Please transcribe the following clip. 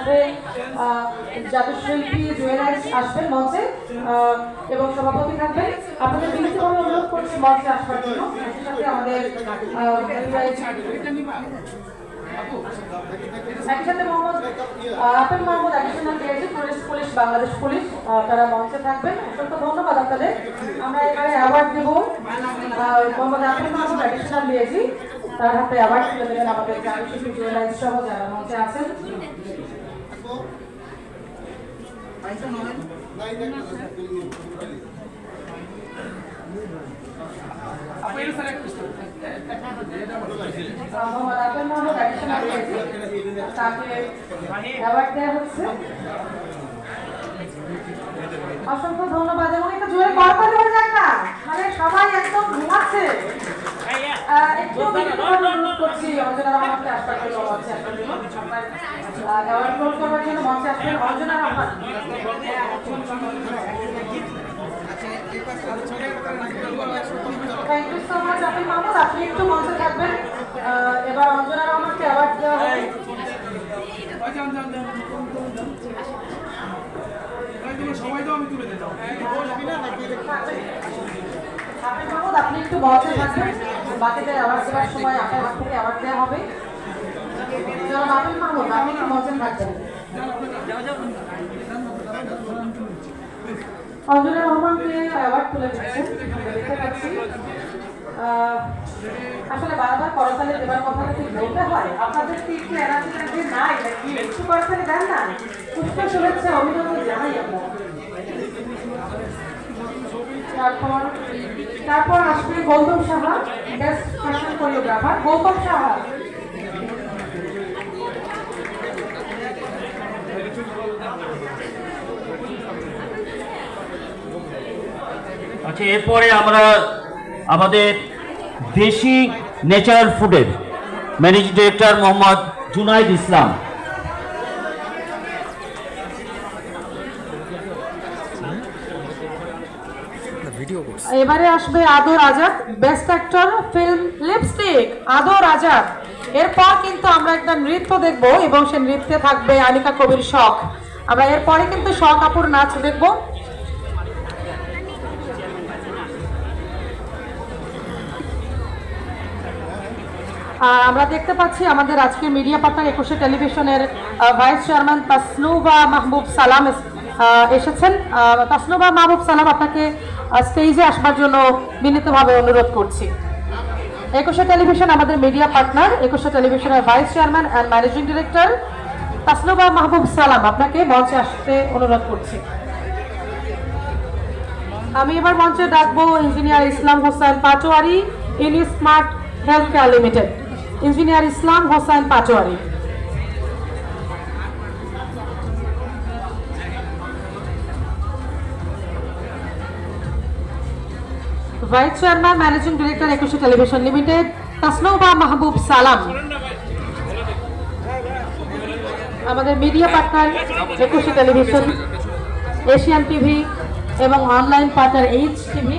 সাথে জাতীয় শিল্পী জুয়েলার্স আসবেন মঞ্চে এবং সভাপতি থাকবেন। আপনাদের বিনীতভাবে অনুরোধ করছি মঞ্চে আসবার জন্য। সাথে আমাদের একই সাথে Apel Mohammad additional DIG police Bangladesh police, তারা মঞ্চে থাকবেন। অসংখ্য ধন্যবাদ আপনাদের। আমরা এবারে অ্যাওয়ার্ড দেব মোহাম্মদ আপেল মোহাম্মদ অ্যাডিশনাল ডিআইজি, তার হাতে অ্যাওয়ার্ড তুলে দেবেন আমাদের জাতীয় শিল্পী জুয়েলার্স সহ যারা মঞ্চে আছেন। অসংখ্য ধন্যবাদ এবং একটা জোরে করতালি হয়ে যাক না, মানে সবাই একদম ঘুমাচ্ছে। একটু অনুরোধ করছি অঞ্জনা রহমানকে আসবার জন্য মঞ্চে আসবার জন্য, অ্যাওয়ার্ড গ্রহণ করবার জন্য মঞ্চে আসবেন Anjana Rahman. Thank you so much Apel Mahmud, আপনি একটু মঞ্চে থাকবেন। এবার অঞ্জনা রহমানকে অ্যাওয়ার্ড দেওয়া হবে। আপেল মাহমুদ আপনি একটু মঞ্চে থাকবেন, বাকিদের অ্যাওয়ার্ড দেওয়ার সময় আপনার হাত থেকে অ্যাওয়ার্ড দেওয়া হবে। জনাব আপেল মাহমুদ আপনি একটু মঞ্চে থাকবেন। অঞ্জনা রহমানকে অ্যাওয়ার্ড তুলে দিচ্ছেন দেখতে পাচ্ছি। আসলে বারবার করতালি দেবার কথাটা ঠিক বলতে হয়, আপনাদের কি একটু এনার্জিটা যে নাই নাকি একটু করতালি দেন না? পুষ্প শুভেচ্ছা অভিনন্দন জানাই আমরা। তারপর আসবে Gautam Saha, best fashion choreographer. Gautam Saha আচ্ছা, এরপরে আমরা আমাদের দেশি ন্যাচারাল ফুডের ম্যানেজিং ডিরেক্টর মোহাম্মদ জুনাইদ ইসলাম। এবারে আসবে আদর Azad, best actor film lipstick, আদর আজাদ। এরপর কিন্তু আমরা একটা নৃত্য দেখব এবং সে নৃত্যে থাকবে আনিকা কবির শখ। আমরা এরপরে কিন্তু শখ আপুর নাচ দেখব। আমরা দেখতে পাচ্ছি আমাদের আজকের মিডিয়া পার্টনার 21 টেলিভিশনের ভাইস চেয়ারম্যান তাসনুবা মাহবুব সালাম এসেছেন। তাসনুবা মাহবুব সালাম, আপনাকে স্টেজে আসবার জন্য বিনীতভাবে অনুরোধ করছি। 21 টেলিভিশন আমাদের মিডিয়া পার্টনার, 21 টেলিভিশনের vice chairman and managing director Tasnuba Mahbub Salam, আপনাকে মঞ্চে আসতে অনুরোধ করছি। আমি এবার মঞ্চে ডাকবো ইঞ্জিনিয়ার ইসলাম হোসেন পাটোয়ারি, ইনি smart health care limited. Engineer Islam Hossain Patwari. Vice chairman managing director 21 television limited Tasnuba Mahbub Salam. আমাদের media partner 21 television, Asian TV এবং অনলাইন পার্টনার এইচ টিভি।